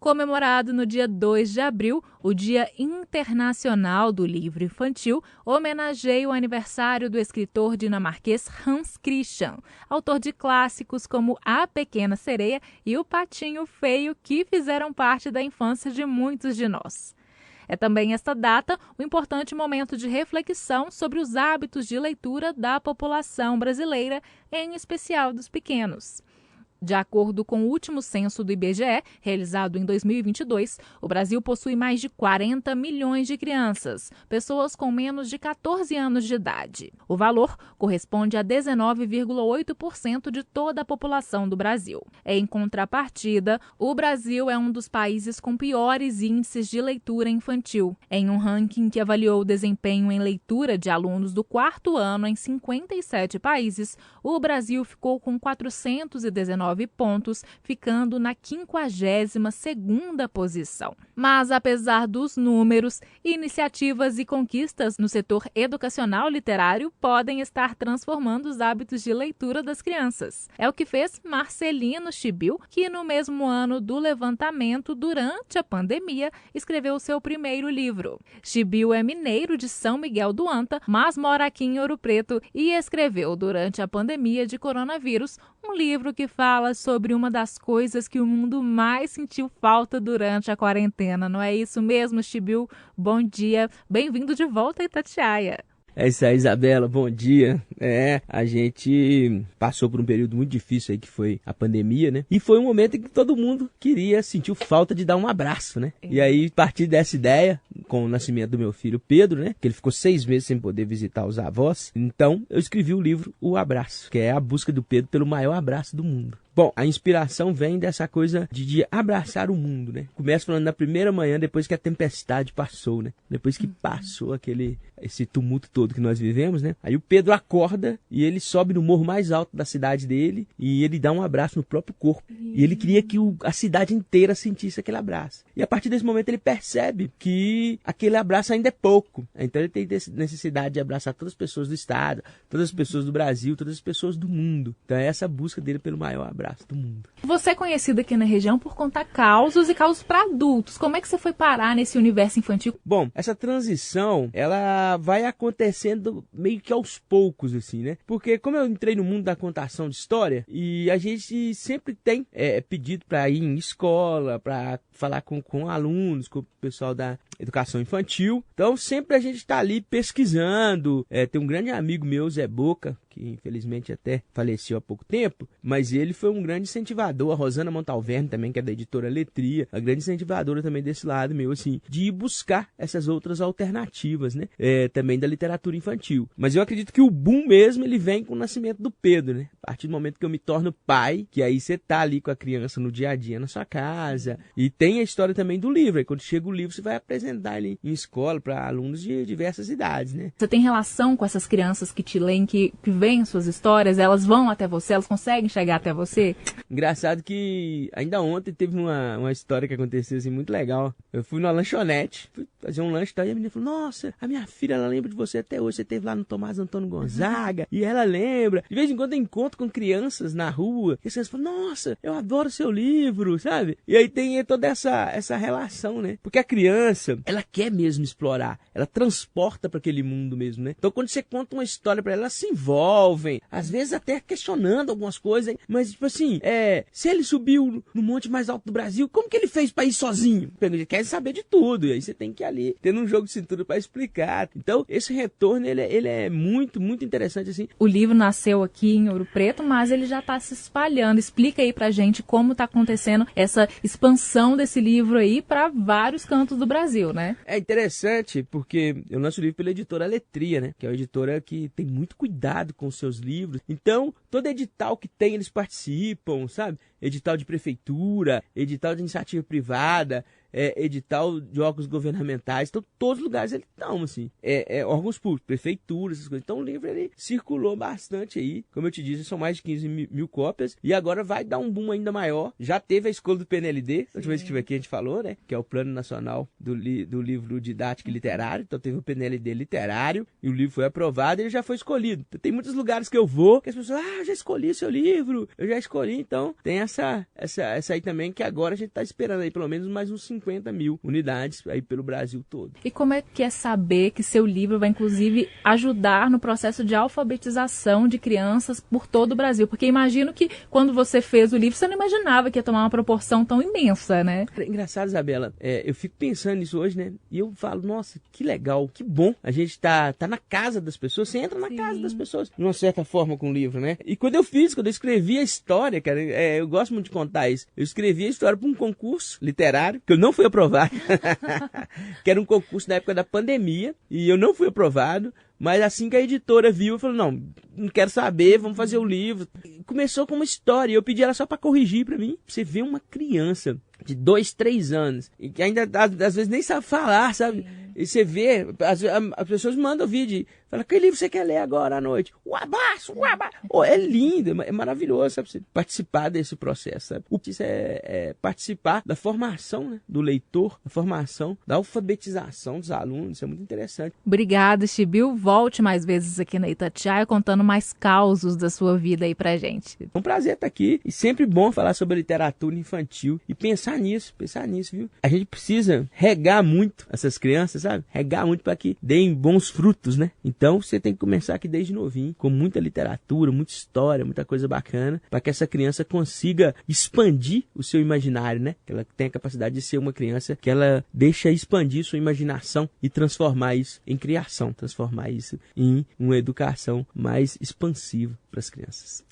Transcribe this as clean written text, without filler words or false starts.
Comemorado no dia 2 de abril, o Dia Internacional do Livro Infantil homenageia o aniversário do escritor dinamarquês Hans Christian, autor de clássicos como A Pequena Sereia e O Patinho Feio, que fizeram parte da infância de muitos de nós. É também esta data um importante momento de reflexão sobre os hábitos de leitura da população brasileira, em especial dos pequenos. De acordo com o último censo do IBGE, realizado em 2022, o Brasil possui mais de 40 milhões de crianças, pessoas com menos de 14 anos de idade. O valor corresponde a 19,8% de toda a população do Brasil. Em contrapartida, o Brasil é um dos países com piores índices de leitura infantil. Em um ranking que avaliou o desempenho em leitura de alunos do quarto ano em 57 países, o Brasil ficou com 419 pontos, ficando na 52ª posição. Mas, apesar dos números, iniciativas e conquistas no setor educacional literário podem estar transformando os hábitos de leitura das crianças. É o que fez Marcelino Chibil, que no mesmo ano do levantamento, durante a pandemia, escreveu seu primeiro livro. Chibil é mineiro de São Miguel do Anta, mas mora aqui em Ouro Preto e escreveu, durante a pandemia de coronavírus, um livro que fala sobre uma das coisas que o mundo mais sentiu falta durante a quarentena. Não é isso mesmo, Chibil? Bom dia, bem-vindo de volta a Itatiaia. É isso aí, Isabela, bom dia. A gente passou por um período muito difícil aí, que foi a pandemia, né? E foi um momento em que todo mundo sentiu falta de dar um abraço, né? E aí, a partir dessa ideia, com o nascimento do meu filho Pedro, né? Que ele ficou 6 meses sem poder visitar os avós. Então, eu escrevi o livro O Abraço, que é a busca do Pedro pelo maior abraço do mundo. Bom, a inspiração vem dessa coisa de abraçar o mundo, né? Começa falando na primeira manhã, depois que a tempestade passou, né? Depois que passou esse tumulto todo que nós vivemos, né? Aí o Pedro acorda e ele sobe no morro mais alto da cidade dele e ele dá um abraço no próprio corpo. E ele queria que a cidade inteira sentisse aquele abraço. E a partir desse momento ele percebe que aquele abraço ainda é pouco. Então ele tem necessidade de abraçar todas as pessoas do estado, todas as pessoas do Brasil, todas as pessoas do mundo. Então é essa busca dele pelo maior abraço do mundo. Você é conhecido aqui na região por contar causos e causos para adultos. Como é que você foi parar nesse universo infantil? Bom, essa transição, ela vai acontecendo meio que aos poucos, assim, né? Porque como eu entrei no mundo da contação de história, e a gente sempre tem pedido para ir em escola, para falar com alunos, com o pessoal da educação infantil. Então, sempre a gente está ali pesquisando. Tem um grande amigo meu, Zé Boca, que infelizmente até faleceu há pouco tempo, mas ele foi um grande incentivador. A Rosana Montalverne também, que é da editora Letria, a grande incentivadora também desse lado meu, assim, de ir buscar essas outras alternativas, né? Também da literatura infantil. Mas eu acredito que o boom mesmo, ele vem com o nascimento do Pedro, né? A partir do momento que eu me torno pai, que aí você tá ali com a criança no dia a dia na sua casa, e tem a história também do livro. Aí quando chega o livro, você vai apresentar ele em escola para alunos de diversas idades, né? Você tem relação com essas crianças que te leem, que veem suas histórias, elas vão até você, elas conseguem chegar até você? Engraçado que ainda ontem teve uma história que aconteceu assim muito legal. Eu fui numa lanchonete, fui fazer um lanche e tal, e a menina falou: nossa, a minha filha, ela lembra de você até hoje, você esteve lá no Tomás Antônio Gonzaga, e ela lembra. De vez em quando eu encontro com crianças na rua, e as crianças falam: nossa, eu adoro seu livro, sabe? E aí tem toda essa relação, né? Porque a criança, ela quer mesmo explorar, ela transporta para aquele mundo mesmo, né? Então quando você conta uma história para ela, se envolvem, às vezes até questionando algumas coisas, mas tipo assim, se ele subiu no monte mais alto do Brasil, como que ele fez para ir sozinho? Ele quer saber de tudo, e aí você tem que ir ali, tendo um jogo de cintura para explicar. Então esse retorno, ele é muito, muito interessante, assim. O livro nasceu aqui em Ouro Preto, mas ele já está se espalhando. Explica aí pra gente como está acontecendo essa expansão desse livro aí para vários cantos do Brasil, né? É interessante porque eu lanço o livro pela editora Letria, né? Que é uma editora que tem muito cuidado com os seus livros. Então, todo edital que tem, eles participam, sabe? Edital de prefeitura, edital de iniciativa privada, edital de órgãos governamentais. Então, todos os lugares eles estão, assim. Órgãos públicos, prefeituras, essas coisas. Então, o livro, ele circulou bastante aí. Como eu te disse, são mais de 15 mil cópias. E agora vai dar um boom ainda maior. Já teve a escolha do PNLD. A última vez que estive aqui, a gente falou, né? Que é o Plano Nacional do Livro Didático e Literário. Então, teve o PNLD literário. E o livro foi aprovado e ele já foi escolhido. Então, tem muitos lugares que eu vou que as pessoas, eu já escolhi seu livro. Eu já escolhi. Então, tem essa aí também, que agora a gente está esperando aí pelo menos mais uns 50 mil unidades aí pelo Brasil todo. E como é que é saber que seu livro vai, inclusive, ajudar no processo de alfabetização de crianças por todo o Brasil? Porque imagino que quando você fez o livro, você não imaginava que ia tomar uma proporção tão imensa, né? É engraçado, Isabela, eu fico pensando nisso hoje, né? E eu falo, nossa, que legal, que bom. A gente tá na casa das pessoas, você entra na casa das pessoas, de uma certa forma, com o livro, né? E quando eu escrevi a história, cara, eu gosto muito de contar isso. Eu escrevi a história para um concurso literário, que eu não fui aprovado, que era um concurso na época da pandemia, e eu não fui aprovado. Mas assim que a editora viu, eu falei, não quero saber, vamos fazer o livro. Começou com uma história, eu pedi ela só para corrigir para mim. Você vê uma criança de 2, 3 anos, e que ainda às vezes nem sabe falar, sabe? E você vê, as pessoas mandam vídeo, fala, que livro você quer ler agora à noite? O abaço. Oh, é lindo, é maravilhoso, sabe? Você participar desse processo, sabe? O que isso é participar da formação, né, do leitor, da formação, da alfabetização dos alunos, isso é muito interessante. Obrigada, Chibil. Volte mais vezes aqui na Itatiaia contando mais causos da sua vida aí pra gente. É um prazer estar aqui e sempre bom falar sobre literatura infantil e pensar nisso, viu? A gente precisa regar muito essas crianças, sabe? Regar muito para que deem bons frutos, né? Então você tem que começar aqui desde novinho, com muita literatura, muita história, muita coisa bacana, para que essa criança consiga expandir o seu imaginário, né? Que ela tenha a capacidade de ser uma criança que ela deixa expandir sua imaginação e transformar isso em criação, transformar isso em uma educação mais expansiva para as crianças.